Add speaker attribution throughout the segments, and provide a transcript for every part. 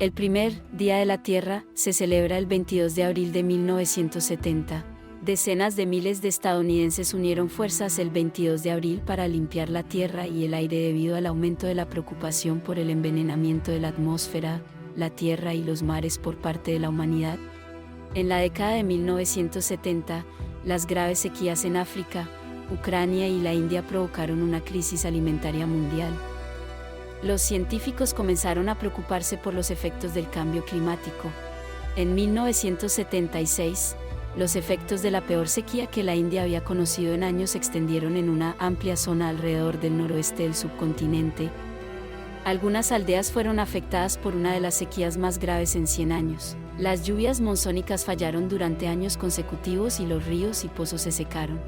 Speaker 1: El primer Día de la Tierra se celebra el 22 de abril de 1970. Decenas de miles de estadounidenses unieron fuerzas el 22 de abril para limpiar la tierra y el aire debido al aumento de la preocupación por el envenenamiento de la atmósfera, la tierra y los mares por parte de la humanidad. En la década de 1970, las graves sequías en África, Ucrania y la India provocaron una crisis alimentaria mundial. Los científicos comenzaron a preocuparse por los efectos del cambio climático. En 1976, los efectos de la peor sequía que la India había conocido en años se extendieron en una amplia zona alrededor del noroeste del subcontinente. Algunas aldeas fueron afectadas por una de las sequías más graves en 100 años. Las lluvias monzónicas fallaron durante años consecutivos y los ríos y pozos se secaron.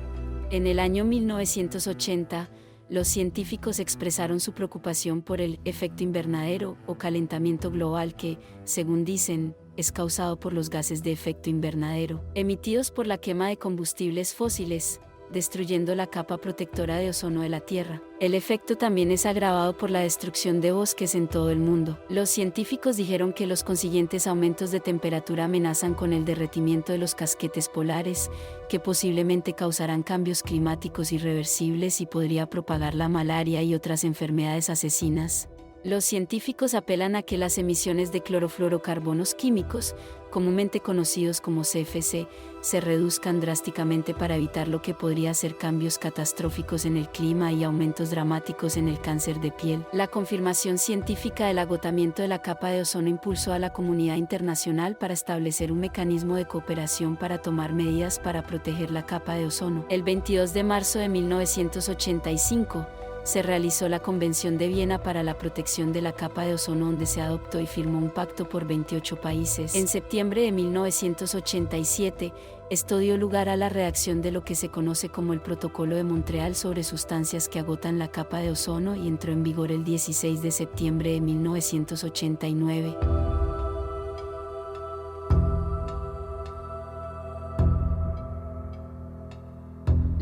Speaker 1: En el año 1980, los científicos expresaron su preocupación por el efecto invernadero o calentamiento global que, según dicen, es causado por los gases de efecto invernadero, emitidos por la quema de combustibles fósiles, destruyendo la capa protectora de ozono de la Tierra. El efecto también es agravado por la destrucción de bosques en todo el mundo. Los científicos dijeron que los consiguientes aumentos de temperatura amenazan con el derretimiento de los casquetes polares, que posiblemente causarán cambios climáticos irreversibles y podría propagar la malaria y otras enfermedades asesinas. Los científicos apelan a que las emisiones de clorofluorocarbonos químicos, comúnmente conocidos como CFC, se reduzcan drásticamente para evitar lo que podría ser cambios catastróficos en el clima y aumentos dramáticos en el cáncer de piel. La confirmación científica del agotamiento de la capa de ozono impulsó a la comunidad internacional para establecer un mecanismo de cooperación para tomar medidas para proteger la capa de ozono. El 22 de marzo de 1985, se realizó la Convención de Viena para la protección de la capa de ozono, donde se adoptó y firmó un pacto por 28 países. En septiembre de 1987, esto dio lugar a la redacción de lo que se conoce como el Protocolo de Montreal sobre sustancias que agotan la capa de ozono y entró en vigor el 16 de septiembre de 1989.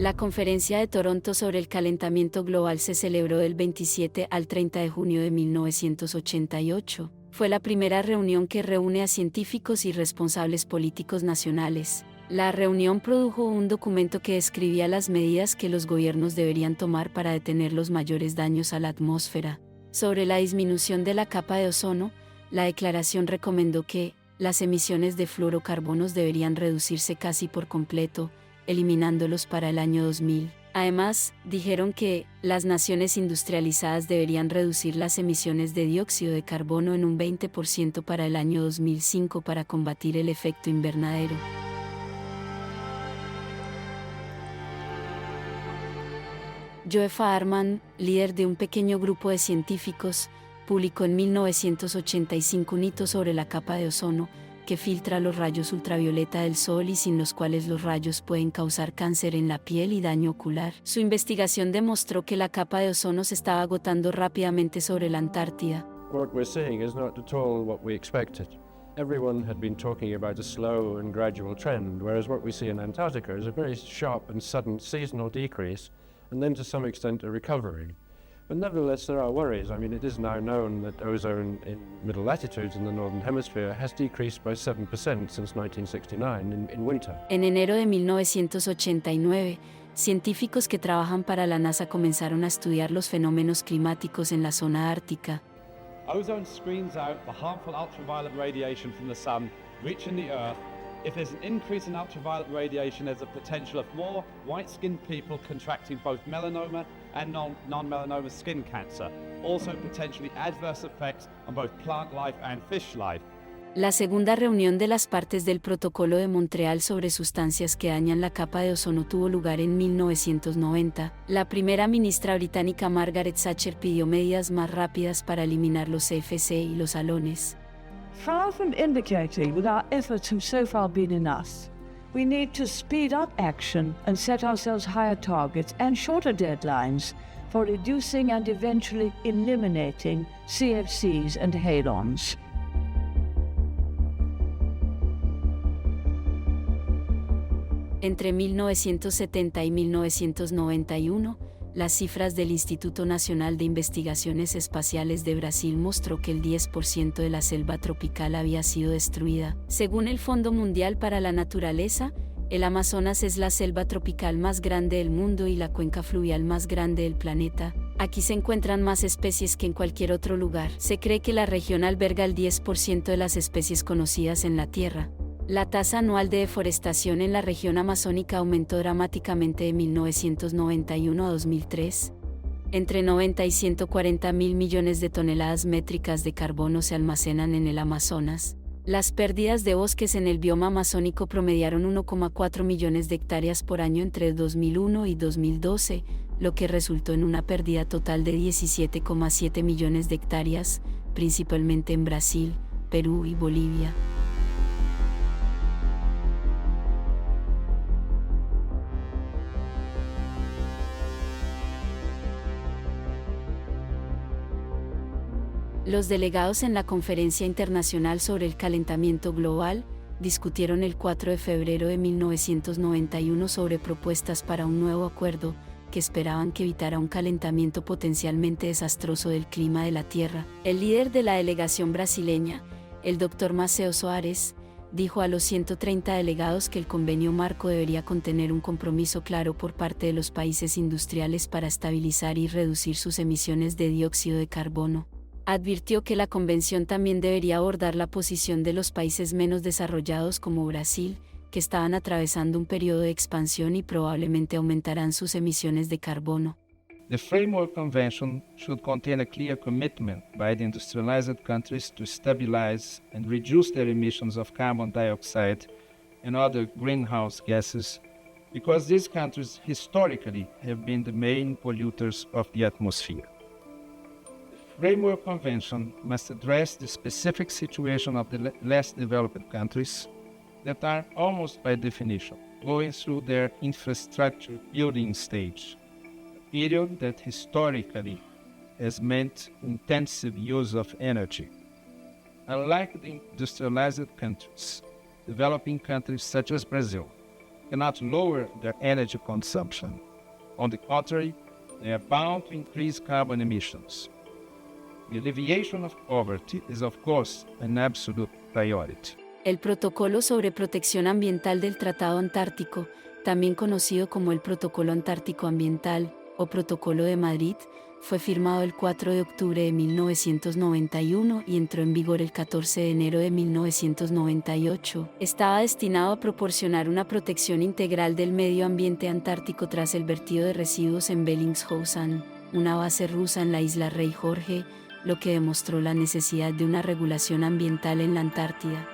Speaker 1: La Conferencia de Toronto sobre el calentamiento global se celebró del 27 al 30 de junio de 1988. Fue la primera reunión que reúne a científicos y responsables políticos nacionales. La reunión produjo un documento que describía las medidas que los gobiernos deberían tomar para detener los mayores daños a la atmósfera. Sobre la disminución de la capa de ozono, la declaración recomendó que las emisiones de fluorocarbonos deberían reducirse casi por completo, eliminándolos para el año 2000. Además, dijeron que las naciones industrializadas deberían reducir las emisiones de dióxido de carbono en un 20% para el año 2005 para combatir el efecto invernadero. Joe Farman, líder de un pequeño grupo de científicos, publicó en 1985 un hito sobre la capa de ozono, que filtra los rayos ultravioleta del sol y sin los cuales los rayos pueden causar cáncer en la piel y daño ocular. Su investigación demostró que la capa de ozono se estaba agotando rápidamente sobre la Antártida.
Speaker 2: What we're seeing is not at all what we expected. Everyone had been talking about a slow and gradual trend, whereas what we see in Antarctica is a very sharp and sudden seasonal decrease, and then to some extent a recovery. But nevertheless, there are worries. I mean, it is now known that ozone in middle latitudes in the northern hemisphere has decreased by 7% since 1969 in winter.
Speaker 1: En enero de 1989, científicos que trabajan para la NASA comenzaron a estudiar los fenómenos climáticos en la zona ártica.
Speaker 3: Ozone screens out the harmful ultraviolet radiation from the sun reaching the Earth. If there's an increase in ultraviolet radiation, there's a potential of more white-skinned people contracting both melanoma and non-melanoma skin cancer. Also potentially adverse effects on both plant life and fish life.
Speaker 1: La segunda reunión de las partes del Protocolo de Montreal sobre sustancias que dañan la capa de ozono tuvo lugar en 1990. La primera ministra británica Margaret Thatcher pidió medidas más rápidas para eliminar los CFC y los halones.
Speaker 4: Far from indicating that our efforts have so far been enough, we need to speed up action and set ourselves higher targets and shorter deadlines for reducing and eventually eliminating CFCs and halons.
Speaker 1: Entre 1970 y 1991, Las cifras del Instituto Nacional de Investigaciones Espaciales de Brasil mostró que el 10% de la selva tropical había sido destruida. Según el Fondo Mundial para la Naturaleza, el Amazonas es la selva tropical más grande del mundo y la cuenca fluvial más grande del planeta. Aquí se encuentran más especies que en cualquier otro lugar. Se cree que la región alberga el 10% de las especies conocidas en la Tierra. La tasa anual de deforestación en la región amazónica aumentó dramáticamente de 1991 a 2003. Entre 90 y 140 mil millones de toneladas métricas de carbono se almacenan en el Amazonas. Las pérdidas de bosques en el bioma amazónico promediaron 1,4 millones de hectáreas por año entre 2001 y 2012, lo que resultó en una pérdida total de 17,7 millones de hectáreas, principalmente en Brasil, Perú y Bolivia. Los delegados en la Conferencia Internacional sobre el Calentamiento Global discutieron el 4 de febrero de 1991 sobre propuestas para un nuevo acuerdo que esperaban que evitara un calentamiento potencialmente desastroso del clima de la Tierra. El líder de la delegación brasileña, el Dr. Maceo Soares, dijo a los 130 delegados que el convenio marco debería contener un compromiso claro por parte de los países industriales para estabilizar y reducir sus emisiones de dióxido de carbono. Advirtió que la convención también debería abordar la posición de los países menos desarrollados como Brasil, que estaban atravesando un periodo de expansión y probablemente aumentarán sus emisiones de carbono.
Speaker 5: The Framework Convention should contain a clear commitment by the industrialized countries to stabilize and reduce their emissions of carbon dioxide and other greenhouse gases, because these countries historically have been the main polluters of the atmosphere. The Framework Convention must address the specific situation of the less developed countries that are almost by definition going through their infrastructure building stage, a period that historically has meant intensive use of energy. Unlike the industrialized countries, developing countries such as Brazil cannot lower their energy consumption. On the contrary, they are bound to increase carbon emissions. The alleviation of poverty is, of course, an absolute priority.
Speaker 1: El Protocolo sobre Protección Ambiental del Tratado Antártico, también conocido como el Protocolo Antártico Ambiental, o Protocolo de Madrid, fue firmado el 4 de octubre de 1991 y entró en vigor el 14 de enero de 1998. Estaba destinado a proporcionar una protección integral del medio ambiente antártico tras el vertido de residuos en Bellingshausen, una base rusa en la isla Rey Jorge, lo que demostró la necesidad de una regulación ambiental en la Antártida.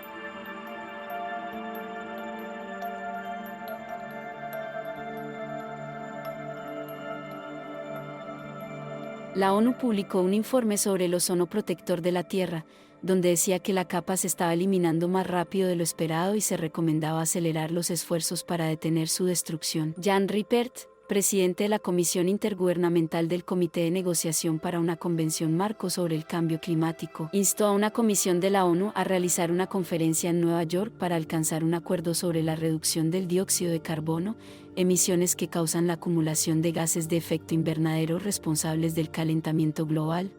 Speaker 1: La ONU publicó un informe sobre el ozono protector de la Tierra, donde decía que la capa se estaba eliminando más rápido de lo esperado y se recomendaba acelerar los esfuerzos para detener su destrucción. Jan Rippert, presidente de la Comisión Intergubernamental del Comité de Negociación para una Convención Marco sobre el Cambio Climático, instó a una comisión de la ONU a realizar una conferencia en Nueva York para alcanzar un acuerdo sobre la reducción del dióxido de carbono, emisiones que causan la acumulación de gases de efecto invernadero responsables del calentamiento global.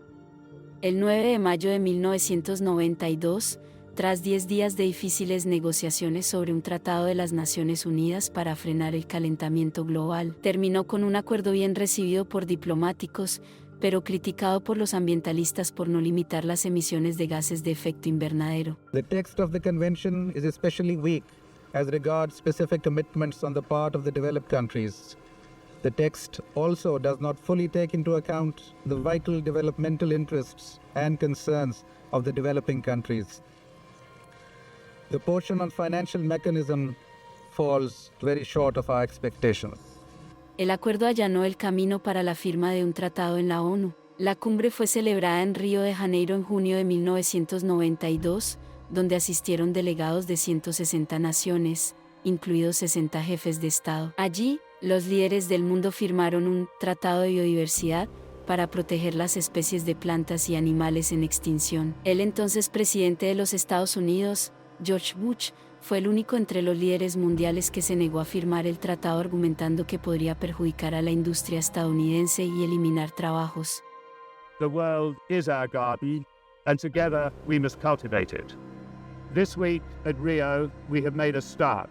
Speaker 1: El 9 de mayo de 1992, tras 10 días de difíciles negociaciones sobre un tratado de las Naciones Unidas para frenar el calentamiento global, terminó con un acuerdo bien recibido por diplomáticos, pero criticado por los ambientalistas por no limitar las emisiones de gases de efecto invernadero.
Speaker 6: The text of the convention is especially weak as regards specific commitments on the part of the developed countries. The text also does not fully take into account the vital developmental interests and concerns of the developing countries. The portion on financial mechanism falls very short of our expectations.
Speaker 1: El acuerdo allanó el camino para la firma de un tratado en la ONU. La cumbre fue celebrada en Río de Janeiro en junio de 1992, donde asistieron delegados de 160 naciones, incluidos 60 jefes de Estado. Allí, los líderes del mundo firmaron un tratado de biodiversidad para proteger las especies de plantas y animales en extinción. El entonces presidente de los Estados Unidos, George Bush, Fue el único entre los líderes mundiales que se negó a firmar el tratado argumentando que podría perjudicar a la industria estadounidense y eliminar trabajos.
Speaker 7: The world is our garden, and together we must cultivate it. This week at Rio, we have made a start.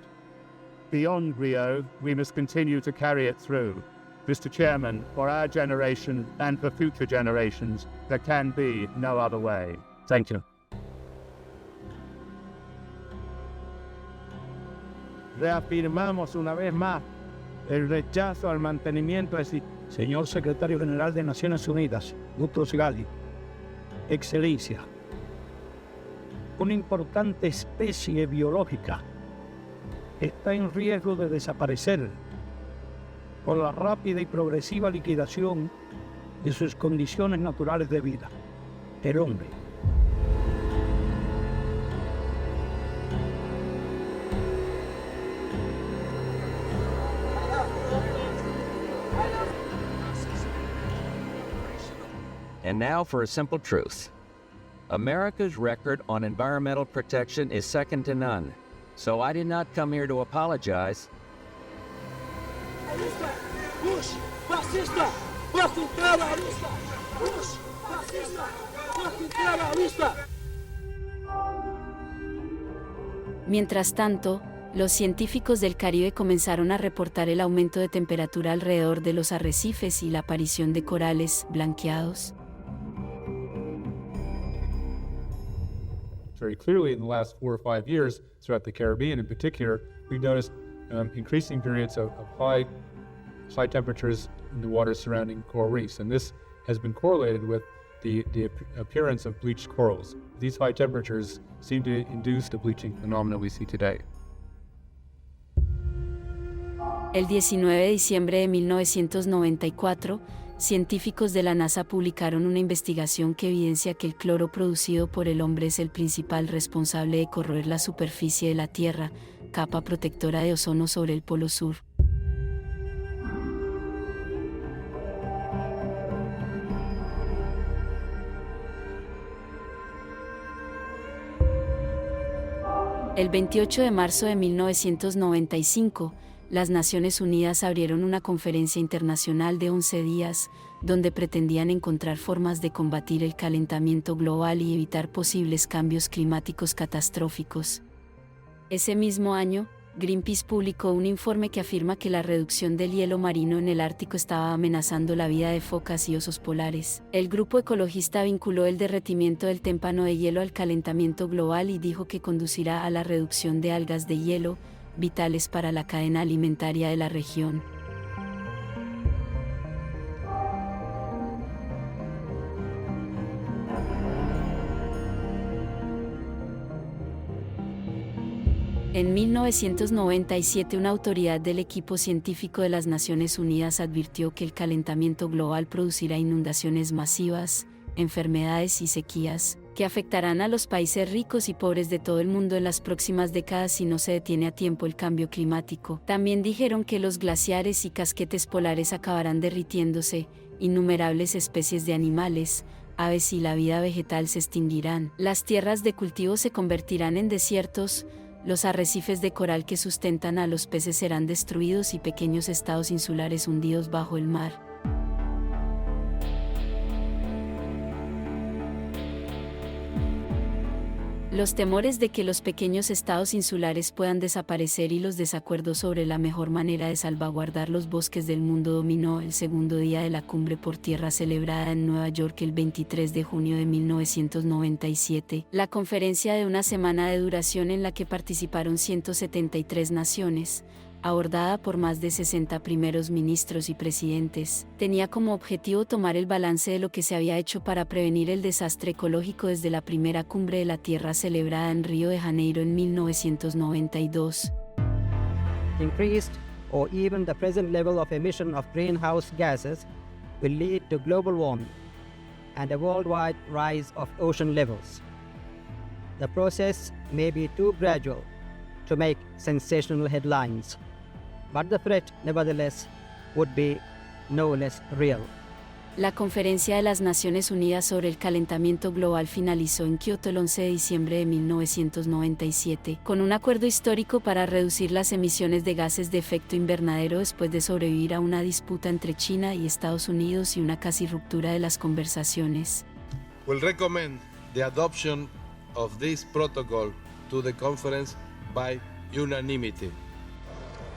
Speaker 7: Beyond Rio, we must continue to carry it through. Mr. Chairman, for our generation and for future generations, there can be no other way. Thank you.
Speaker 8: Reafirmamos una vez más el rechazo al mantenimiento de... Señor Secretario General de Naciones Unidas, Boutros Ghali, Excelencia, una importante especie biológica está en riesgo de desaparecer por la rápida y progresiva liquidación de sus condiciones naturales de vida, el hombre.
Speaker 9: And now for a simple truth. America's record on environmental protection is second to none. So I did not come here to apologize.
Speaker 1: Mientras tanto, los científicos del Caribe comenzaron a reportar el aumento de temperatura alrededor de los arrecifes y la aparición de corales blanqueados.
Speaker 10: Very clearly in the last 4 or 5 years throughout the Caribbean in particular, we've noticed increasing periods of high temperatures in the waters surrounding coral reefs, and this has been correlated with the appearance of bleached corals. These high temperatures seem to induce the bleaching phenomena we see today.
Speaker 1: El 19 de diciembre de 1994, científicos de la NASA publicaron una investigación que evidencia que el cloro producido por el hombre es el principal responsable de corroer la superficie de la Tierra, capa protectora de ozono sobre el Polo Sur. El 28 de marzo de 1995, las Naciones Unidas abrieron una conferencia internacional de 11 días, donde pretendían encontrar formas de combatir el calentamiento global y evitar posibles cambios climáticos catastróficos. Ese mismo año, Greenpeace publicó un informe que afirma que la reducción del hielo marino en el Ártico estaba amenazando la vida de focas y osos polares. El grupo ecologista vinculó el derretimiento del témpano de hielo al calentamiento global y dijo que conducirá a la reducción de algas de hielo, vitales para la cadena alimentaria de la región. En 1997, una autoridad del equipo científico de las Naciones Unidas advirtió que el calentamiento global producirá inundaciones masivas, enfermedades y sequías, que afectarán a los países ricos y pobres de todo el mundo en las próximas décadas si no se detiene a tiempo el cambio climático. También dijeron que los glaciares y casquetes polares acabarán derritiéndose, innumerables especies de animales, aves y la vida vegetal se extinguirán, las tierras de cultivo se convertirán en desiertos, los arrecifes de coral que sustentan a los peces serán destruidos y pequeños estados insulares hundidos bajo el mar. Los temores de que los pequeños estados insulares puedan desaparecer y los desacuerdos sobre la mejor manera de salvaguardar los bosques del mundo dominó el segundo día de la Cumbre por Tierra celebrada en Nueva York el 23 de junio de 1997. La conferencia de una semana de duración en la que participaron 173 naciones, abordada por más de 60 primeros ministros y presidentes, tenía como objetivo tomar el balance de lo que se había hecho para prevenir el desastre ecológico desde la primera Cumbre de la Tierra celebrada en Río de Janeiro en 1992.
Speaker 11: Increased or even the present level of emission of greenhouse gases will lead to global warming and a worldwide rise of ocean levels. The process may be too gradual to make sensational headlines, but the threat, nevertheless, would be no less real.
Speaker 1: La Conferencia de las Naciones Unidas sobre el Calentamiento Global finalizó en Kioto el 11 de diciembre de 1997, con un acuerdo histórico para reducir las emisiones de gases de efecto invernadero después de sobrevivir a una disputa entre China y Estados Unidos y una casi ruptura de las conversaciones.
Speaker 12: Will recommend the adoption of this protocol to the conference by unanimity.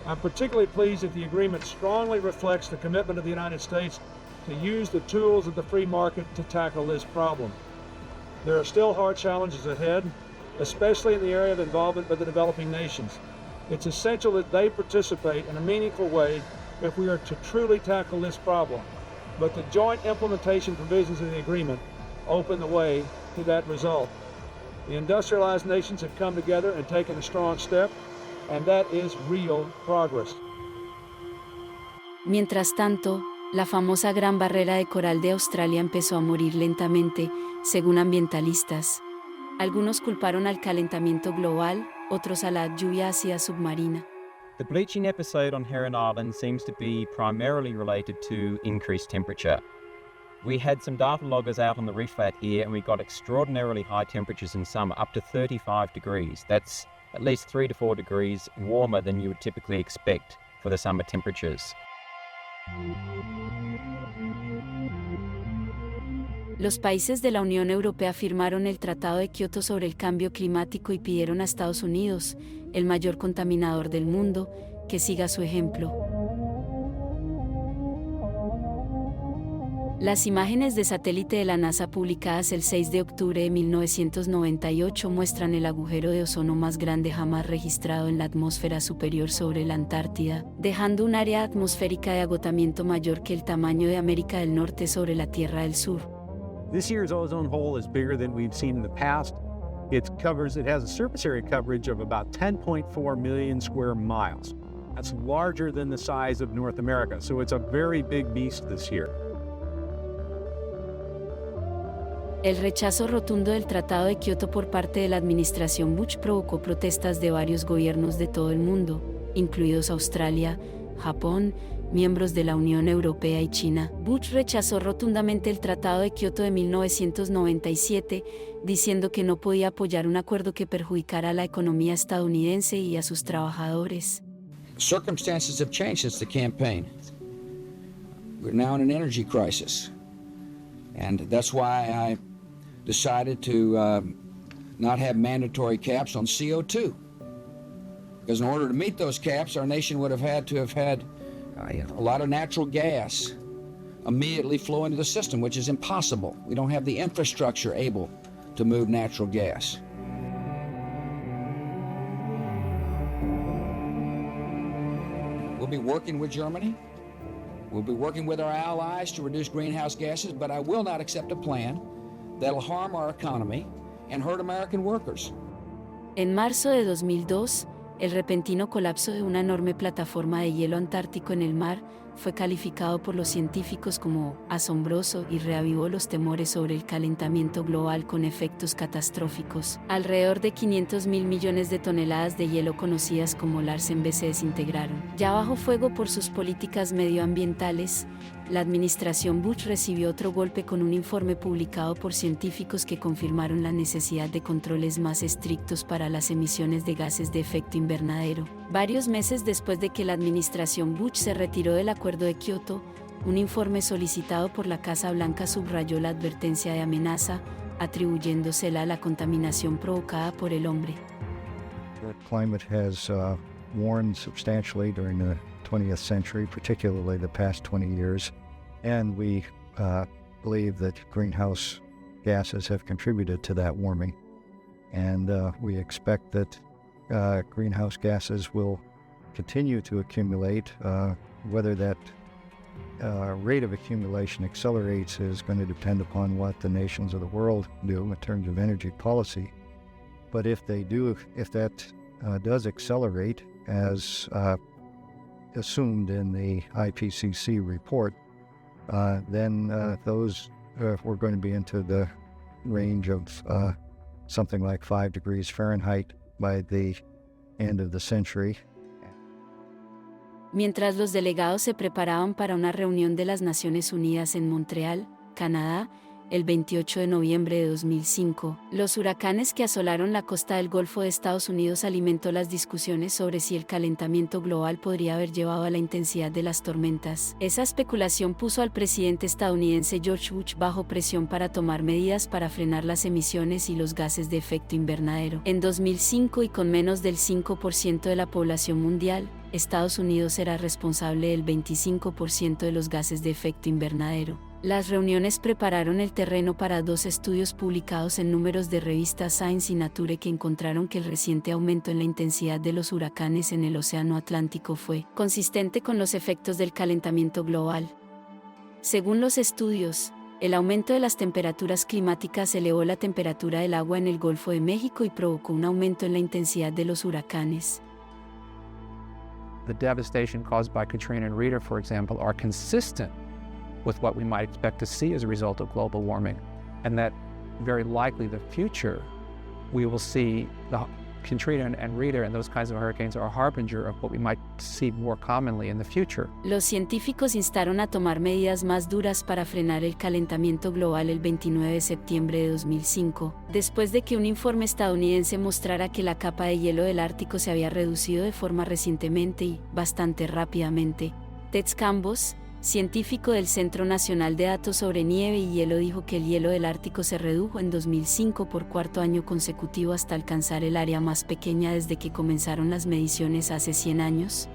Speaker 13: I'm particularly pleased that the agreement strongly reflects the commitment of the United States to use the tools of the free market to tackle this problem. There are still hard challenges ahead, especially in the area of involvement by the developing nations. It's essential that they participate in a meaningful way if we are to truly tackle this problem. But the joint implementation provisions of the agreement open the way to that result. The industrialized nations have come together and taken a strong step, and that is real progress.
Speaker 1: Mientras tanto, la famosa Gran Barrera de Coral de Australia empezó a morir lentamente, según ambientalistas. Algunos culparon al calentamiento global, otros a la lluvia ácida submarina.
Speaker 14: The bleaching episode on Heron Island seems to be primarily related to increased temperature. We had some data loggers out on the reef flat here and we got extraordinarily high temperatures in summer, up to 35 degrees. That's at least 3 to 4 degrees warmer than you would typically expect for the summer temperatures.
Speaker 1: Los países de la Unión Europea firmaron el Tratado de Kioto sobre el cambio climático y pidieron a Estados Unidos, el mayor contaminador del mundo, que siga su ejemplo. Las imágenes de satélite de la NASA publicadas el 6 de octubre de 1998 muestran el agujero de ozono más grande jamás registrado en la atmósfera superior sobre la Antártida, dejando un área atmosférica de agotamiento mayor que el tamaño de América del Norte sobre la Tierra del Sur.
Speaker 15: This year's ozone hole is bigger than we've seen in the past. It has a surface area coverage of about 10.4 million square miles. That's larger than the size of North America, so it's a very big beast this year.
Speaker 1: El rechazo rotundo del Tratado de Kioto por parte de la administración Bush provocó protestas de varios gobiernos de todo el mundo, incluidos Australia, Japón, miembros de la Unión Europea y China. Bush rechazó rotundamente el Tratado de Kioto de 1997, diciendo que no podía apoyar un acuerdo que perjudicara a la economía estadounidense y a sus trabajadores.
Speaker 16: Circumstances have changed since the campaign. We're now in an energy crisis. And that's why I decided to not have mandatory caps on CO2. Because in order to meet those caps, our nation would have had a lot of natural gas immediately flow into the system, which is impossible. We don't have the infrastructure able to move natural gas. We'll be working with Germany. We'll be working with our allies to reduce greenhouse gases, but I will not accept a plan that'll harm our economy and hurt American workers.
Speaker 1: En marzo de 2002, el repentino colapso de una enorme plataforma de hielo antártico en el mar fue calificado por los científicos como asombroso y reavivó los temores sobre el calentamiento global con efectos catastróficos. Alrededor de 500.000 millones de toneladas de hielo conocidas como Larsen B se desintegraron. Ya bajo fuego por sus políticas medioambientales, la administración Bush recibió otro golpe con un informe publicado por científicos que confirmaron la necesidad de controles más estrictos para las emisiones de gases de efecto invernadero. Varios meses después de que la administración Bush se retiró del Acuerdo de Kioto, un informe solicitado por la Casa Blanca subrayó la advertencia de amenaza, atribuyéndosela a la contaminación provocada por el hombre.
Speaker 17: The climate has warmed substantially during the 20th century, particularly the past 20 years, and we believe that greenhouse gases have contributed to that warming. And we expect that greenhouse gases will continue to accumulate. Whether that rate of accumulation accelerates is going to depend upon what the nations of the world do in terms of energy policy. But if that does accelerate, as assumed in the IPCC report, then we're going to be into the range of something like 5 degrees Fahrenheit by the end of the century.
Speaker 1: Mientras los delegados se preparaban para una reunión de las Naciones Unidas en Montreal, Canadá, el 28 de noviembre de 2005, los huracanes que asolaron la costa del Golfo de Estados Unidos alimentó las discusiones sobre si el calentamiento global podría haber llevado a la intensidad de las tormentas. Esa especulación puso al presidente estadounidense George Bush bajo presión para tomar medidas para frenar las emisiones y los gases de efecto invernadero. En 2005 y con menos del 5% de la población mundial, Estados Unidos era responsable del 25% de los gases de efecto invernadero. Las reuniones prepararon el terreno para 2 estudios publicados en números de revistas Science y Nature que encontraron que el reciente aumento en la intensidad de los huracanes en el Océano Atlántico fue consistente con los efectos del calentamiento global. Según los estudios, el aumento de las temperaturas climáticas elevó la temperatura del agua en el Golfo de México y provocó un aumento en la intensidad de los huracanes.
Speaker 18: The devastation caused by Katrina and Rita, for example, are consistent with what we might expect to see as a result of global warming, and that very likely the future we will see the Katrina and Rita and those kinds of hurricanes are a harbinger of what we might see more commonly in the future.
Speaker 1: Los científicos instaron a tomar medidas más duras para frenar el calentamiento global el 29 de septiembre de 2005, después de que un informe estadounidense mostrara que la capa de hielo del Ártico se había reducido de forma recientemente y bastante rápidamente. Ted Campos, científico del Centro Nacional de Datos sobre Nieve y Hielo, dijo que el hielo del Ártico se redujo en 2005 por 4º año consecutivo hasta alcanzar el área más pequeña desde que comenzaron las mediciones hace 100 años.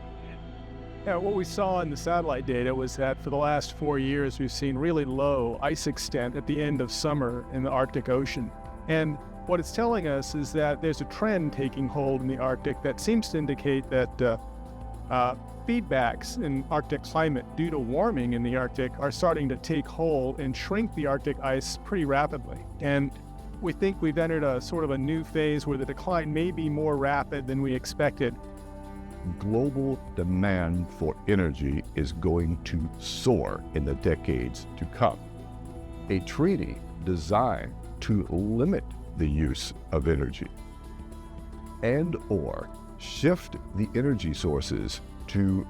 Speaker 13: Yeah, what we saw in the satellite data was that for the last 4 years we've seen really low ice extent at the end of summer in the Arctic Ocean. And what it's telling us is that there's a trend taking hold in the Arctic that seems to indicate that feedbacks in Arctic climate due to warming in the Arctic are starting to take hold and shrink the Arctic ice pretty rapidly. And we think we've entered a sort of a new phase where the decline may be more rapid than we expected.
Speaker 19: Global demand for energy is going to soar in the decades to come. A treaty designed to limit the use of energy and/or shift the energy sources to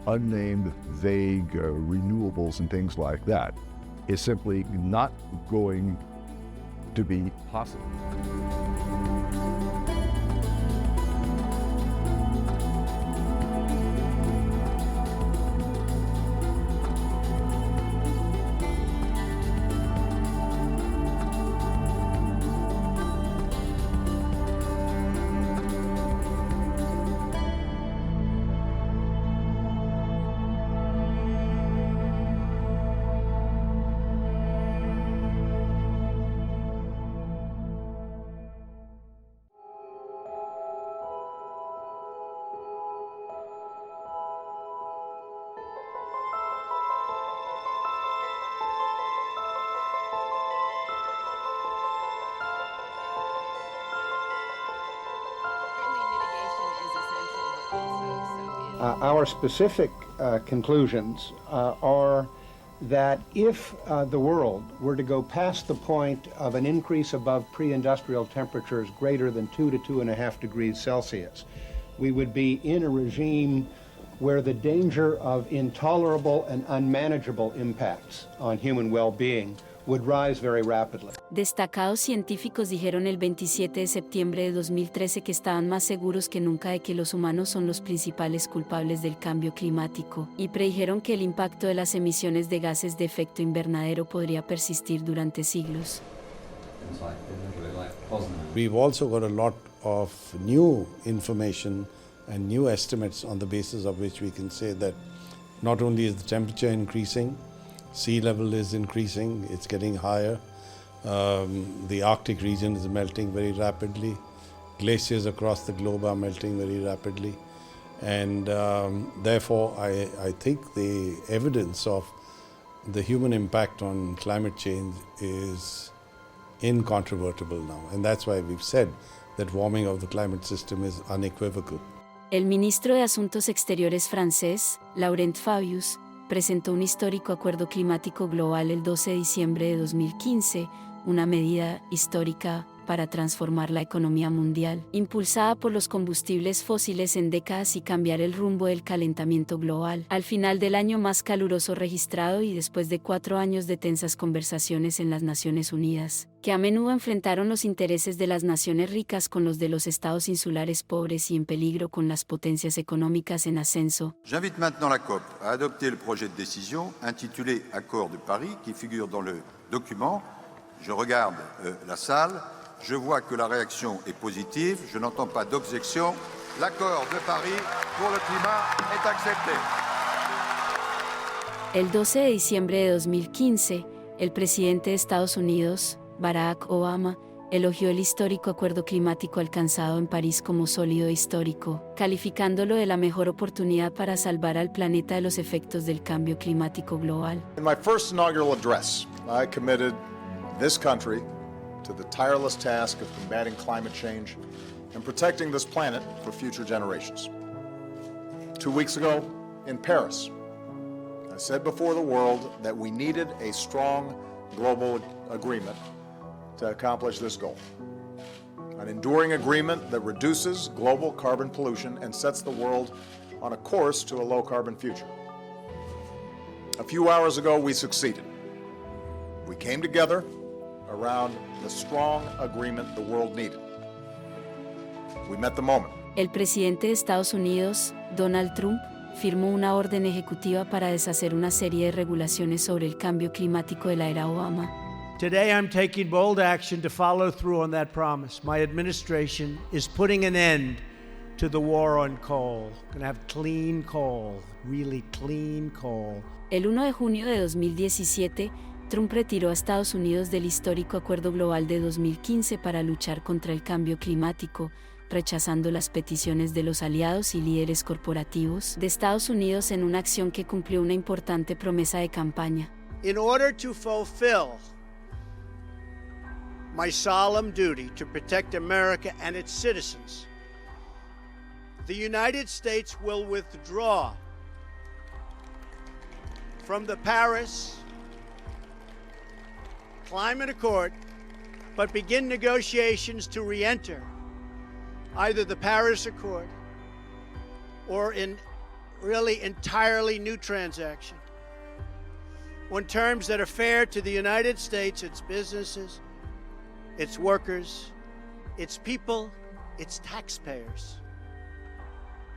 Speaker 19: unnamed, vague renewables and things like that is simply not going to be possible.
Speaker 20: Our specific conclusions are that if the world were to go past the point of an increase above pre-industrial temperatures greater than 2 to 2.5 degrees Celsius, we would be in a regime where the danger of intolerable and unmanageable impacts on human well-being would rise very rapidly.
Speaker 1: Destacados científicos dijeron el 27 de septiembre de 2013 que estaban más seguros que nunca de que los humanos son los principales culpables del cambio climático, y predijeron que el impacto de las emisiones de gases de efecto invernadero podría persistir durante siglos.
Speaker 21: We've also got a lot of new information and new estimates on the basis of which we can say that not only is the temperature increasing, sea level is increasing, it's getting higher. The Arctic region is melting very rapidly. Glaciers across the globe are melting very rapidly. And therefore, I think the evidence of the human impact on climate change is incontrovertible now. And that's why we've said that warming of the climate system is unequivocal.
Speaker 1: El ministro de Asuntos Exteriores francés, Laurent Fabius, presentó un histórico acuerdo climático global el 12 de diciembre de 2015, una medida histórica para transformar la economía mundial, impulsada por los combustibles fósiles en décadas y cambiar el rumbo del calentamiento global. Al final del año más caluroso registrado y después de 4 años de tensas conversaciones en las Naciones Unidas, que a menudo enfrentaron los intereses de las naciones ricas con los de los estados insulares pobres y en peligro con las potencias económicas en ascenso.
Speaker 2: J'invite maintenant la COP à adopter le projet de décision intitulé Accord de Paris qui figure dans le document. Je regarde la salle, je vois que la réaction est positive, je n'entends pas d'objection. L'accord de Paris pour le climat est accepté.
Speaker 1: El 12 de diciembre de 2015, el presidente de Estados Unidos, Barack Obama, elogió el histórico acuerdo climático alcanzado en París como sólido e histórico, calificándolo de la mejor oportunidad para salvar al planeta de los efectos del cambio climático global.
Speaker 22: In my first inaugural address, I committed this country to the tireless task of combating climate change and protecting this planet for future generations. 2 weeks ago, in Paris, I said before the world that we needed a strong global agreement to accomplish this goal. An enduring agreement that reduces global carbon pollution and sets the world on a course to a low-carbon future. A few hours ago, we succeeded. We came together around the strong agreement the world needed. We met the moment.
Speaker 1: El presidente de Estados Unidos, Donald Trump, firmó una orden ejecutiva para deshacer una serie de regulaciones sobre el cambio climático de la era Obama.
Speaker 23: Today I'm taking bold action to follow through on that promise. My administration is putting an end to the war on coal. We're going to have clean coal, really clean coal.
Speaker 1: El 1 de junio de 2017, Trump retiró a Estados Unidos del histórico Acuerdo Global de 2015 para luchar contra el cambio climático, rechazando las peticiones de los aliados y líderes corporativos de Estados Unidos en una acción que cumplió una importante promesa de campaña.
Speaker 23: In order to fulfill my solemn duty to protect America and its citizens, the United States will withdraw from the Paris Climate Accord, but begin negotiations to re-enter either the Paris Accord or in really entirely new transaction on terms that are fair to the United States, its businesses, its workers, its people, its taxpayers.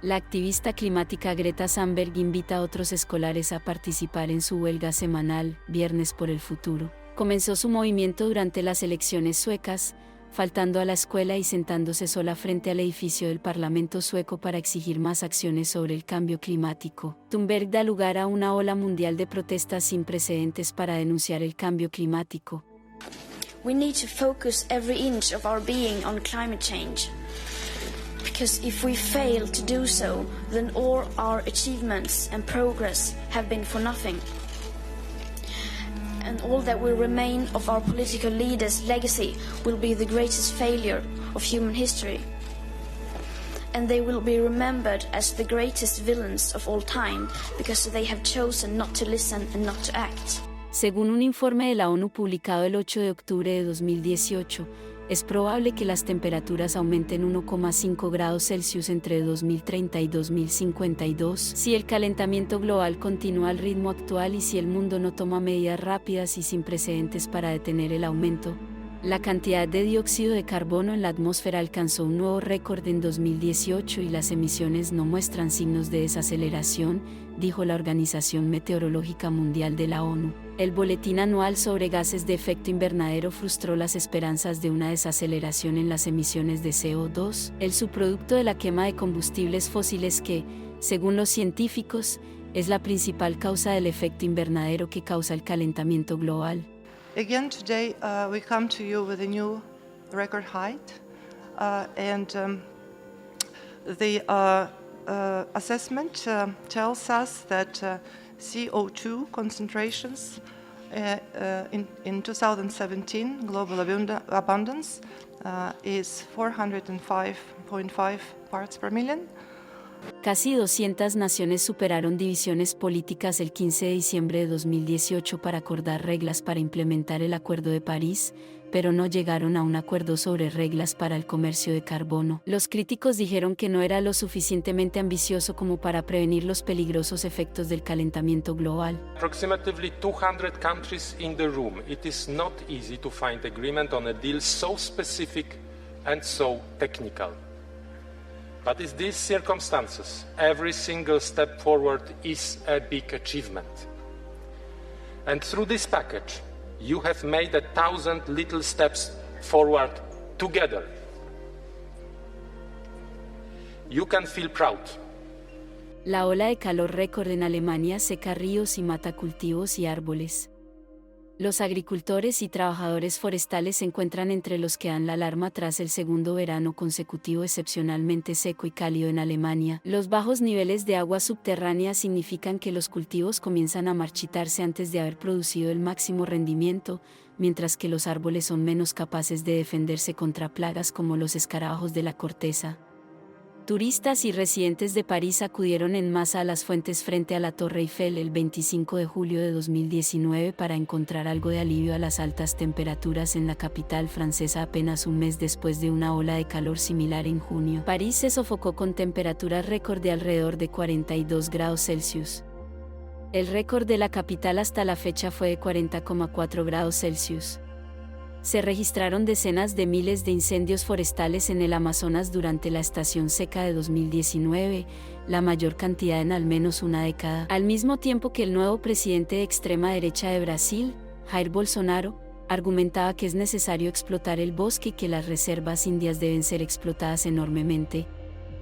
Speaker 1: La activista climática Greta Thunberg invita a otros escolares a participar en su huelga semanal, Viernes por el Futuro. Comenzó su movimiento durante las elecciones suecas, faltando a la escuela y sentándose sola frente al edificio del Parlamento sueco para exigir más acciones sobre el cambio climático. Thunberg da lugar a una ola mundial de protestas sin precedentes para denunciar el cambio climático.
Speaker 24: We need to focus every inch of our being on climate change. Because if we fail to do so, then all our achievements and progress have been for nothing. And all that will remain of our political leaders' legacy will be the greatest failure of human history. And they will be remembered as the greatest villains of all time because they have chosen not to listen and not to act.
Speaker 1: Según un informe de la ONU publicado el 8 de octubre de 2018, es probable que las temperaturas aumenten 1,5 grados Celsius entre 2030 y 2052 si el calentamiento global continúa al ritmo actual y si el mundo no toma medidas rápidas y sin precedentes para detener el aumento. La cantidad de dióxido de carbono en la atmósfera alcanzó un nuevo récord en 2018 y las emisiones no muestran signos de desaceleración, dijo la Organización Meteorológica Mundial de la ONU. El boletín anual sobre gases de efecto invernadero frustró las esperanzas de una desaceleración en las emisiones de CO2, el subproducto de la quema de combustibles fósiles que, según los científicos, es la principal causa del efecto invernadero que causa el calentamiento global.
Speaker 25: Again, today we come to you with a new record height, and the assessment tells us that CO2 concentrations in 2017, global abundance, is 405.5 parts per million.
Speaker 1: Casi 200 naciones superaron divisiones políticas el 15 de diciembre de 2018 para acordar reglas para implementar el Acuerdo de París, pero no llegaron a un acuerdo sobre reglas para el comercio de carbono. Los críticos dijeron que no era lo suficientemente ambicioso como para prevenir los peligrosos efectos del calentamiento global.
Speaker 3: Approximately 200 countries in the room. It is not easy to find agreement on a deal so specific and so technical. But in these circumstances, every single step forward is a big achievement. And through this package, you have made 1,000 little steps forward together. You can feel proud.
Speaker 1: La ola de calor récord en Alemania seca ríos y mata cultivos y árboles. Los agricultores y trabajadores forestales se encuentran entre los que dan la alarma tras el segundo verano consecutivo excepcionalmente seco y cálido en Alemania. Los bajos niveles de agua subterránea significan que los cultivos comienzan a marchitarse antes de haber producido el máximo rendimiento, mientras que los árboles son menos capaces de defenderse contra plagas como los escarabajos de la corteza. Turistas y residentes de París acudieron en masa a las fuentes frente a la Torre Eiffel el 25 de julio de 2019 para encontrar algo de alivio a las altas temperaturas en la capital francesa apenas un mes después de una ola de calor similar en junio. París se sofocó con temperaturas récord de alrededor de 42 grados Celsius. El récord de la capital hasta la fecha fue de 40,4 grados Celsius. Se registraron decenas de miles de incendios forestales en el Amazonas durante la estación seca de 2019, la mayor cantidad en al menos una década. Al mismo tiempo que el nuevo presidente de extrema derecha de Brasil, Jair Bolsonaro, argumentaba que es necesario explotar el bosque y que las reservas indias deben ser explotadas enormemente.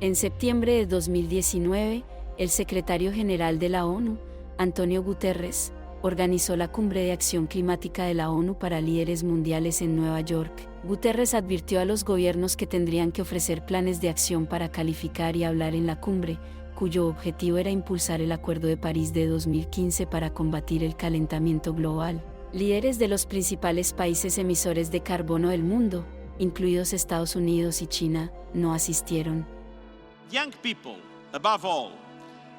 Speaker 1: En septiembre de 2019, el secretario general de la ONU, Antonio Guterres, organizó la Cumbre de Acción Climática de la ONU para líderes mundiales en Nueva York. Guterres advirtió a los gobiernos que tendrían que ofrecer planes de acción para calificar y hablar en la cumbre, cuyo objetivo era impulsar el Acuerdo de París de 2015 para combatir el calentamiento global. Líderes de los principales países emisores de carbono del mundo, incluidos Estados Unidos y China, no asistieron.
Speaker 4: Young people, above all.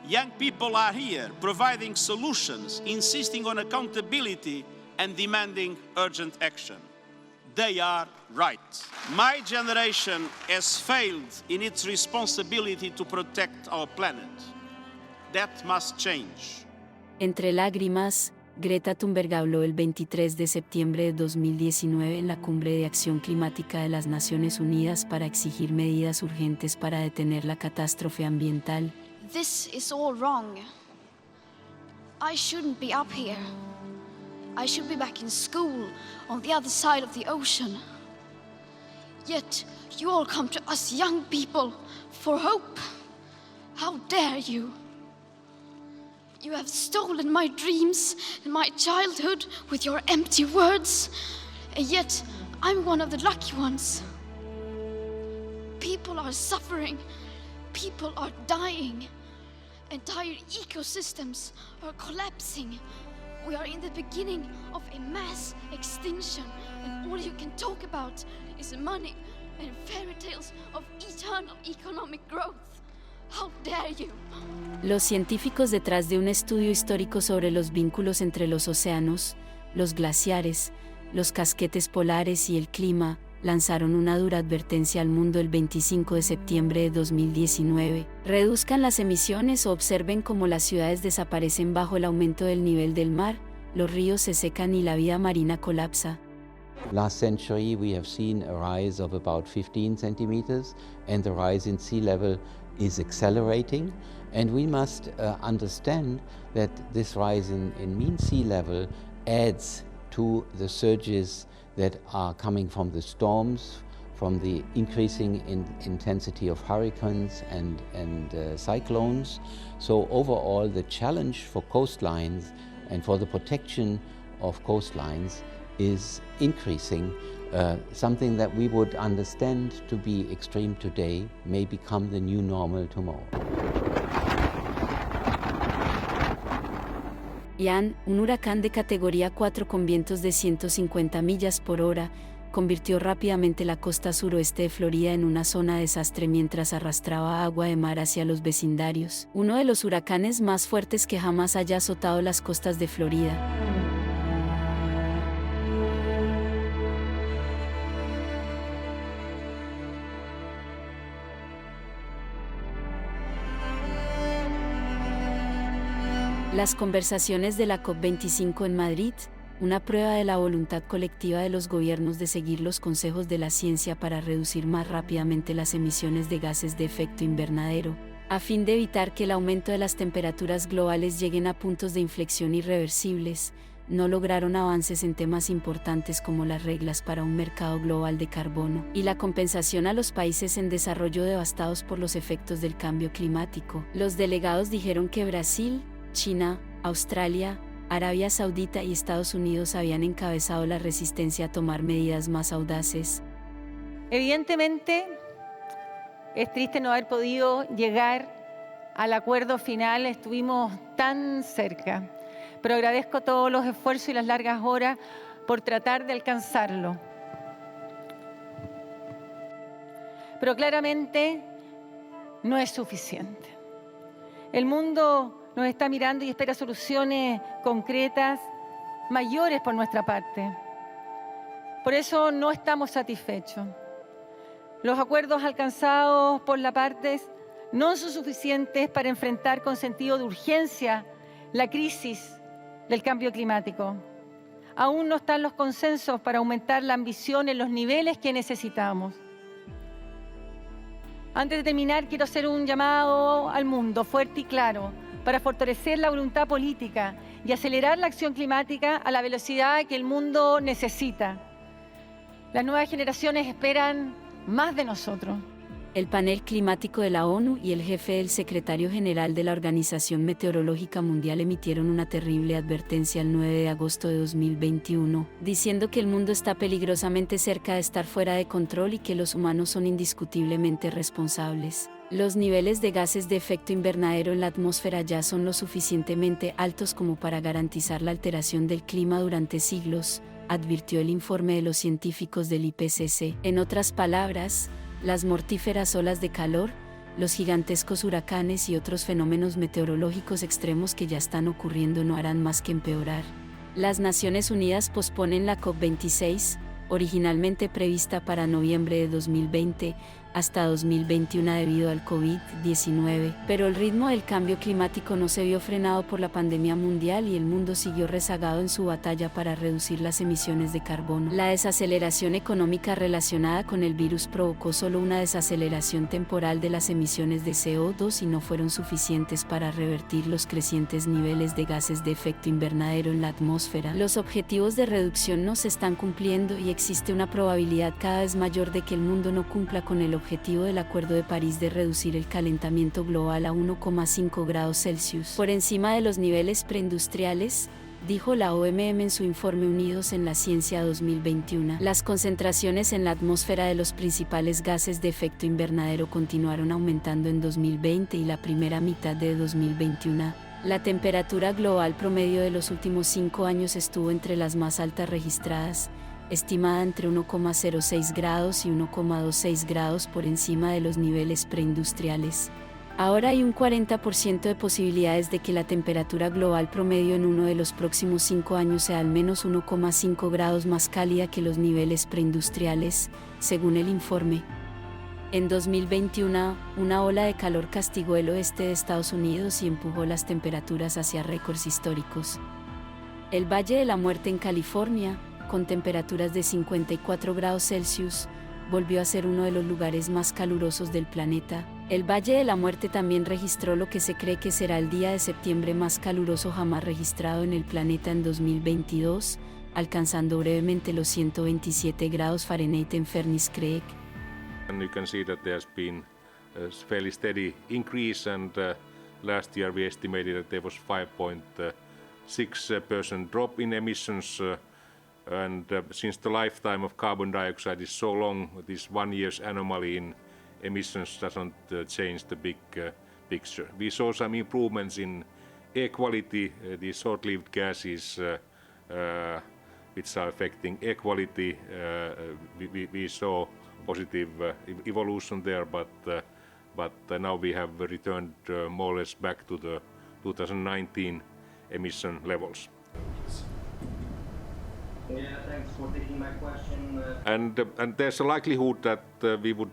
Speaker 4: Young people are here providing solutions, insisting on accountability and demanding urgent action. They are right. My generation has failed in its responsibility to protect our planet. That must change.
Speaker 1: Entre lágrimas, Greta Thunberg habló el 23 de septiembre de 2019 en la Cumbre de Acción Climática de las Naciones Unidas para exigir medidas urgentes para detener la catástrofe ambiental.
Speaker 24: This is all wrong. I shouldn't be up here. I should be back in school on the other side of the ocean. Yet you all come to us young people for hope. How dare you? You have stolen my dreams and my childhood with your empty words. And yet I'm one of the lucky ones. People are suffering. People are dying. Entire ecosystems are collapsing. We are in the beginning of a mass extinction, and all you can talk about is money and fairy tales of eternal economic growth. How dare you?
Speaker 1: Los científicos detrás de un estudio histórico sobre los vínculos entre los océanos, los glaciares, los casquetes polares y el clima, lanzaron una dura advertencia al mundo el 25 de septiembre de 2019. Reduzcan las emisiones o observen cómo las ciudades desaparecen bajo el aumento del nivel del mar, los ríos se secan y la vida marina colapsa.
Speaker 5: Last century we have seen a rise of about 15 centimeters and the rise in sea level is accelerating, and we must understand that this rise in mean sea level adds to the surges that are coming from the storms, from the increasing intensity of hurricanes and cyclones. So overall, the challenge for coastlines and for the protection of coastlines is increasing. Something that we would understand to be extreme today may become the new normal tomorrow.
Speaker 1: Ian, un huracán de categoría 4 con vientos de 150 millas por hora, convirtió rápidamente la costa suroeste de Florida en una zona de desastre mientras arrastraba agua de mar hacia los vecindarios. Uno de los huracanes más fuertes que jamás haya azotado las costas de Florida. Las conversaciones de la COP25 en Madrid, una prueba de la voluntad colectiva de los gobiernos de seguir los consejos de la ciencia para reducir más rápidamente las emisiones de gases de efecto invernadero, a fin de evitar que el aumento de las temperaturas globales lleguen a puntos de inflexión irreversibles, no lograron avances en temas importantes como las reglas para un mercado global de carbono y la compensación a los países en desarrollo devastados por los efectos del cambio climático. Los delegados dijeron que Brasil, China, Australia, Arabia Saudita y Estados Unidos habían encabezado la resistencia a tomar medidas más audaces.
Speaker 6: Evidentemente, es triste no haber podido llegar al acuerdo final, estuvimos tan cerca, pero agradezco todos los esfuerzos y las largas horas por tratar de alcanzarlo. Pero claramente no es suficiente. El mundo nos está mirando y espera soluciones concretas, mayores por nuestra parte. Por eso no estamos satisfechos. Los acuerdos alcanzados por las partes no son suficientes para enfrentar con sentido de urgencia la crisis del cambio climático. Aún no están los consensos para aumentar la ambición en los niveles que necesitamos. Antes de terminar, quiero hacer un llamado al mundo fuerte y claro para fortalecer la voluntad política y acelerar la acción climática a la velocidad que el mundo necesita. Las nuevas generaciones esperan más de nosotros.
Speaker 1: El panel climático de la ONU y el jefe del secretario general de la Organización Meteorológica Mundial emitieron una terrible advertencia el 9 de agosto de 2021, diciendo que el mundo está peligrosamente cerca de estar fuera de control y que los humanos son indiscutiblemente responsables. Los niveles de gases de efecto invernadero en la atmósfera ya son lo suficientemente altos como para garantizar la alteración del clima durante siglos, advirtió el informe de los científicos del IPCC. En otras palabras, las mortíferas olas de calor, los gigantescos huracanes y otros fenómenos meteorológicos extremos que ya están ocurriendo no harán más que empeorar. Las Naciones Unidas posponen la COP26, originalmente prevista para noviembre de 2020, hasta 2021 debido al COVID-19, pero el ritmo del cambio climático no se vio frenado por la pandemia mundial y el mundo siguió rezagado en su batalla para reducir las emisiones de carbono. La desaceleración económica relacionada con el virus provocó solo una desaceleración temporal de las emisiones de CO2 y no fueron suficientes para revertir los crecientes niveles de gases de efecto invernadero en la atmósfera. Los objetivos de reducción no se están cumpliendo y existe una probabilidad cada vez mayor de que el mundo no cumpla con el objetivo del Acuerdo de París de reducir el calentamiento global a 1,5 grados Celsius por encima de los niveles preindustriales, dijo la OMM en su informe Unidos en la Ciencia 2021. Las concentraciones en la atmósfera de los principales gases de efecto invernadero continuaron aumentando en 2020 y la primera mitad de 2021. La temperatura global promedio de los últimos 5 años estuvo entre las más altas registradas, estimada entre 1,06 grados y 1,26 grados por encima de los niveles preindustriales. Ahora hay un 40% de posibilidades de que la temperatura global promedio en uno de los próximos 5 años sea al menos 1,5 grados más cálida que los niveles preindustriales, según el informe. En 2021, una ola de calor castigó el oeste de Estados Unidos y empujó las temperaturas hacia récords históricos. El Valle de la Muerte en California, con temperaturas de 54 grados Celsius, volvió a ser uno de los lugares más calurosos del planeta. El Valle de la Muerte también registró lo que se cree que será el día de septiembre más caluroso jamás registrado en el planeta en 2022, alcanzando brevemente los 127 grados Fahrenheit en Furnace Creek.
Speaker 3: And you can see that there's been a fairly steady increase, and last year we estimated that there was 5.6% drop in emissions. And since the lifetime of carbon dioxide is so long, this 1 year's anomaly in emissions doesn't change the big picture. We saw some improvements in air quality, these short-lived gases which are affecting air quality. We saw positive evolution there, but now we have returned more or less back to the 2019 emission levels.
Speaker 7: Yeah, thanks for taking my question.
Speaker 3: And there's a likelihood that we would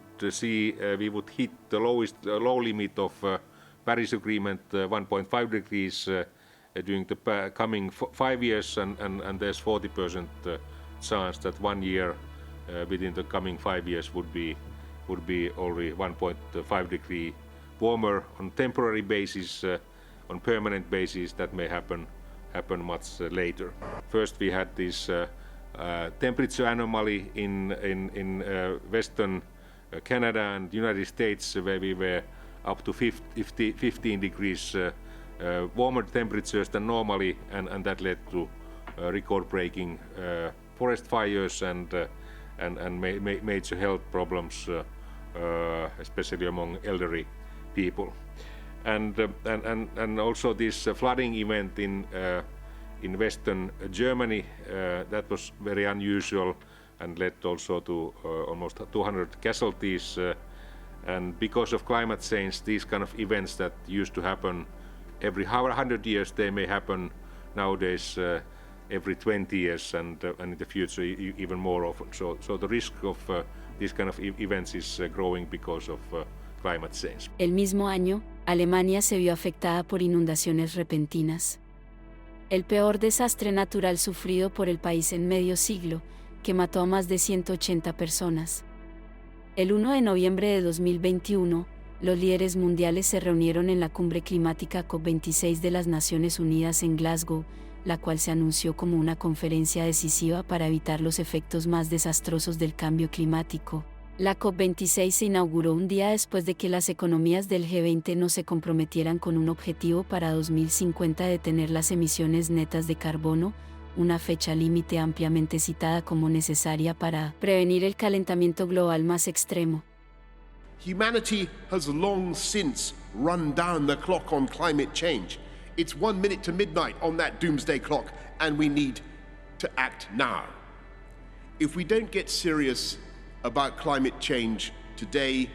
Speaker 3: hit the low limit of Paris Agreement 1.5 degrees during the coming 5 years, and there's 40% chance that 1 year within the coming 5 years would be only 1.5 degree warmer on temporary basis. On permanent basis, that may happen much later. First, we had this temperature anomaly in Western Canada and United States, where we were up to 15 degrees warmer temperatures than normally, and that led to record-breaking forest fires and major health problems, especially among elderly people. And also this flooding event in Western Germany, that was very unusual and led also to almost 200 casualties. And because of climate change, these kind of events that used to happen every 100 years, they may happen nowadays every 20 years, and in the future even more often. So the risk of these kind of events is growing because of climate change.
Speaker 1: El mismo año, Alemania se vio afectada por inundaciones repentinas. El peor desastre natural sufrido por el país en medio siglo, que mató a más de 180 personas. El 1 de noviembre de 2021, los líderes mundiales se reunieron en la cumbre climática COP26 de las Naciones Unidas en Glasgow, la cual se anunció como una conferencia decisiva para evitar los efectos más desastrosos del cambio climático. La COP26 se inauguró un día después de que las economías del G20 no se comprometieran con un objetivo para 2050 de detener las emisiones netas de carbono, una fecha límite ampliamente citada como necesaria para prevenir el calentamiento global más extremo.
Speaker 8: Humanity has long since run down the clock on climate change. It's 1 minute to midnight on that doomsday clock, and we need to act now. If we don't get serious about climate change today,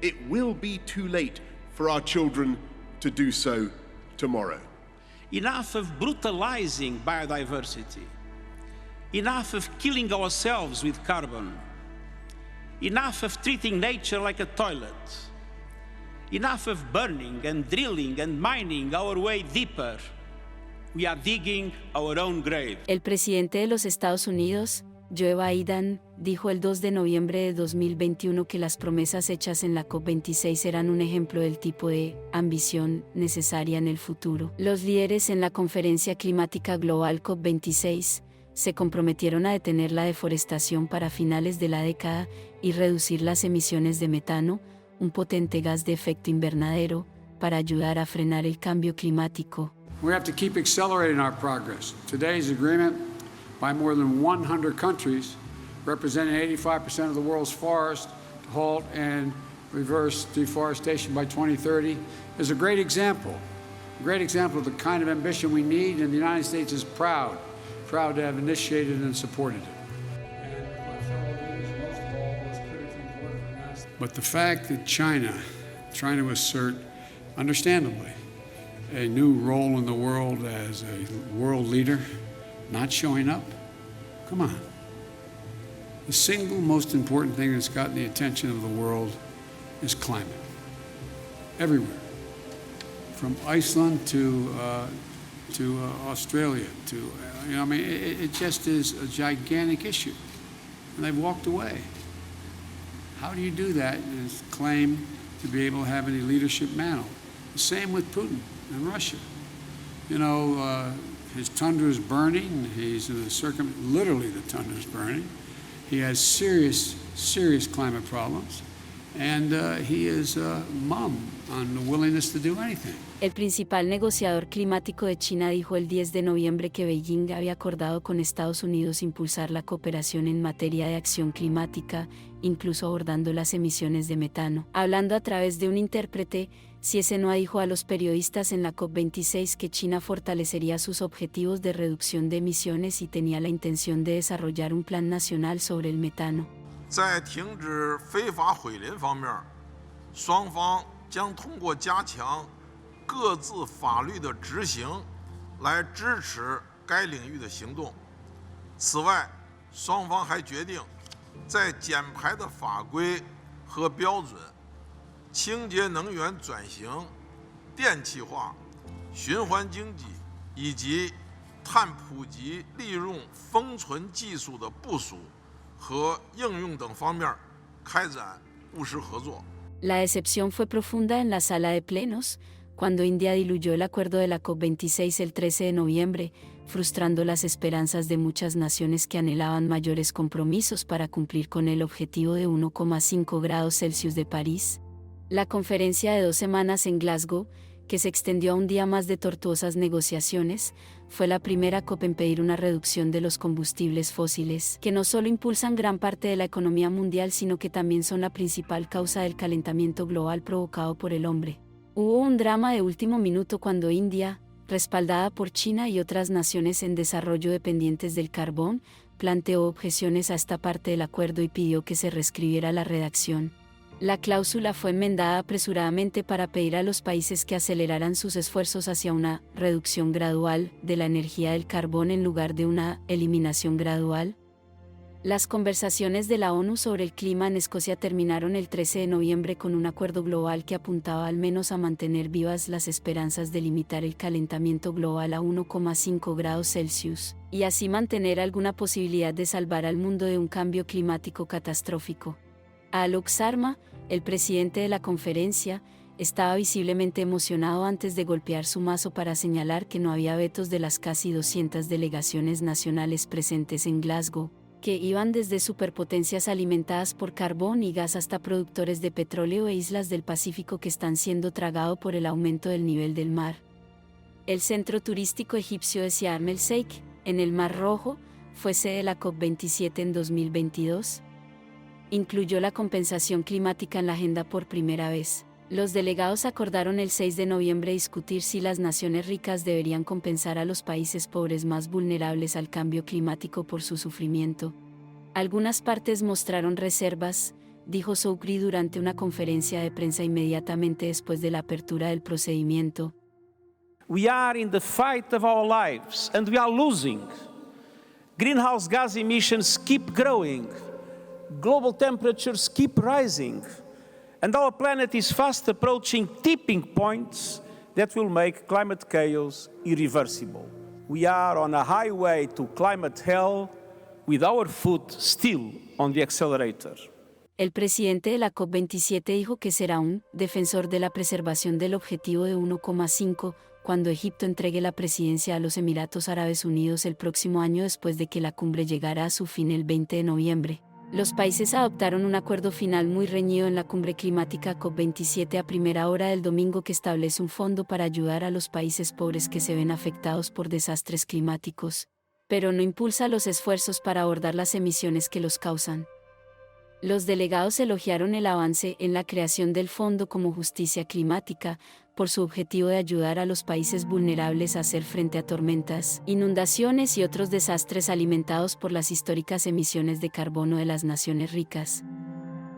Speaker 8: it will be too late for our children to do so tomorrow.
Speaker 4: Enough of brutalizing biodiversity. Enough of killing ourselves with carbon. Enough of treating nature like a toilet. Enough of burning and drilling and mining our way deeper. We are digging our own grave.
Speaker 1: El presidente de los Estados Unidos, Joe Biden, dijo el 2 de noviembre de 2021 que las promesas hechas en la COP26 eran un ejemplo del tipo de ambición necesaria en el futuro. Los líderes en la conferencia climática global COP26 se comprometieron a detener la deforestación para finales de la década y reducir las emisiones de metano, un potente gas de efecto invernadero, para ayudar a frenar el cambio climático.
Speaker 9: We have to keep accelerating our progress. Today's agreement by more than 100 countries, representing 85% of the world's forests, to halt and reverse deforestation by 2030, is a great example of the kind of ambition we need, and the United States is proud to have initiated and supported it. But the fact that China, trying to assert, understandably, a new role in the world as a world leader, not showing up? Come on. The single most important thing that's gotten the attention of the world is climate. Everywhere. From Iceland to Australia to, it just is a gigantic issue. And they've walked away. How do you do that and claim to be able to have any leadership mantle? The same with Putin and Russia. His tundra is burning. He's in literally the tundra is burning. He has serious climate problems, and he is mum on the willingness to do anything.
Speaker 1: El principal negociador climático de China dijo el 10 de noviembre que Beijing había acordado con Estados Unidos impulsar la cooperación en materia de acción climática, incluso abordando las emisiones de metano. Hablando a través de un intérprete, Siesenoa dijo a los periodistas en la COP26 que China fortalecería sus objetivos de reducción de emisiones y tenía la intención de desarrollar un plan nacional sobre el metano.
Speaker 10: 在停止非法毁林方面，双方将通过加强各自法律的执行，来支持该领域的行动。此外，双方还决定在减排的法规和标准、清洁能源转型、电气化、循环经济、以及碳普及利用封存技术的部署和应用等方面开展务实合作。
Speaker 1: La decepción fue profunda en la sala de plenos, cuando India diluyó el acuerdo de la COP26 el 13 de noviembre, frustrando las esperanzas de muchas naciones que anhelaban mayores compromisos para cumplir con el objetivo de 1,5 grados Celsius de París. La conferencia de 2 semanas en Glasgow, que se extendió a un día más de tortuosas negociaciones, fue la primera COP en pedir una reducción de los combustibles fósiles, que no solo impulsan gran parte de la economía mundial, sino que también son la principal causa del calentamiento global provocado por el hombre. Hubo un drama de último minuto cuando India, respaldada por China y otras naciones en desarrollo dependientes del carbón, planteó objeciones a esta parte del acuerdo y pidió que se reescribiera la redacción. La cláusula fue enmendada apresuradamente para pedir a los países que aceleraran sus esfuerzos hacia una reducción gradual de la energía del carbón en lugar de una eliminación gradual. Las conversaciones de la ONU sobre el clima en Escocia terminaron el 13 de noviembre con un acuerdo global que apuntaba al menos a mantener vivas las esperanzas de limitar el calentamiento global a 1,5 grados Celsius, y así mantener alguna posibilidad de salvar al mundo de un cambio climático catastrófico. Alok Sharma, el presidente de la conferencia, estaba visiblemente emocionado antes de golpear su mazo para señalar que no había vetos de las casi 200 delegaciones nacionales presentes en Glasgow, que iban desde superpotencias alimentadas por carbón y gas hasta productores de petróleo e islas del Pacífico que están siendo tragados por el aumento del nivel del mar. El centro turístico egipcio de Sharm el-Sheikh, en el Mar Rojo, fue sede de la COP27 en 2022. Incluyó la compensación climática en la agenda por primera vez. Los delegados acordaron el 6 de noviembre discutir si las naciones ricas deberían compensar a los países pobres más vulnerables al cambio climático por su sufrimiento. Algunas partes mostraron reservas, dijo Soukri durante una conferencia de prensa inmediatamente después de la apertura del procedimiento.
Speaker 4: We are in the fight of our lives and we are losing. Greenhouse gas emissions keep growing. Global temperatures keep rising. And our planet is fast approaching tipping points that will make climate chaos irreversible. We are on a highway to climate hell with our foot still on the accelerator.
Speaker 1: El presidente de la COP27 dijo que será un defensor de la preservación del objetivo de 1,5 cuando Egipto entregue la presidencia a los Emiratos Árabes Unidos el próximo año después de que la cumbre llegara a su fin el 20 de noviembre. Los países adoptaron un acuerdo final muy reñido en la cumbre climática COP27 a primera hora del domingo que establece un fondo para ayudar a los países pobres que se ven afectados por desastres climáticos, pero no impulsa los esfuerzos para abordar las emisiones que los causan. Los delegados elogiaron el avance en la creación del fondo como justicia climática, por su objetivo de ayudar a los países vulnerables a hacer frente a tormentas, inundaciones y otros desastres alimentados por las históricas emisiones de carbono de las naciones ricas.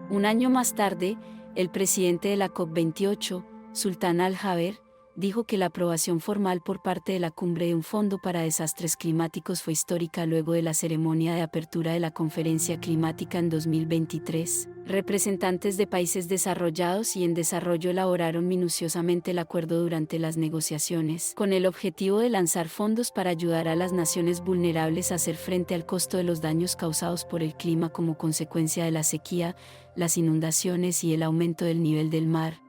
Speaker 1: Un año más tarde, el presidente de la COP28, Sultan Al-Jaber, dijo que la aprobación formal por parte de la cumbre de un fondo para desastres climáticos fue histórica luego de la ceremonia de apertura de la conferencia climática en 2023. Representantes de países desarrollados y en desarrollo elaboraron minuciosamente el acuerdo durante las negociaciones, con el objetivo de lanzar fondos para ayudar a las naciones vulnerables a hacer frente al costo de los daños causados por el clima como consecuencia de la sequía, las inundaciones y el aumento del nivel del mar.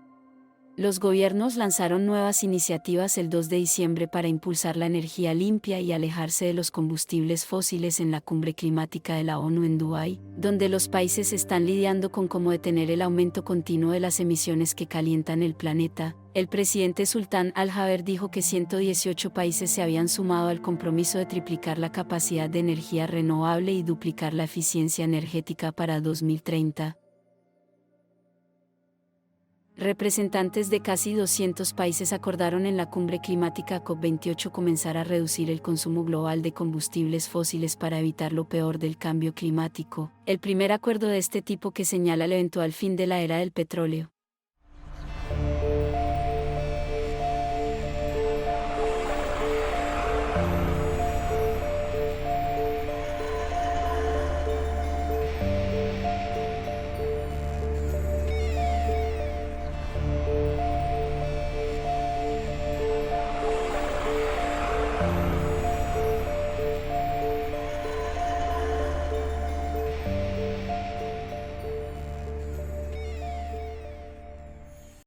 Speaker 1: Los gobiernos lanzaron nuevas iniciativas el 2 de diciembre para impulsar la energía limpia y alejarse de los combustibles fósiles en la cumbre climática de la ONU en Dubái, donde los países están lidiando con cómo detener el aumento continuo de las emisiones que calientan el planeta. El presidente Sultan Al-Jaber dijo que 118 países se habían sumado al compromiso de triplicar la capacidad de energía renovable y duplicar la eficiencia energética para 2030. Representantes de casi 200 países acordaron en la cumbre climática COP28 comenzar a reducir el consumo global de combustibles fósiles para evitar lo peor del cambio climático, el primer acuerdo de este tipo que señala el eventual fin de la era del petróleo.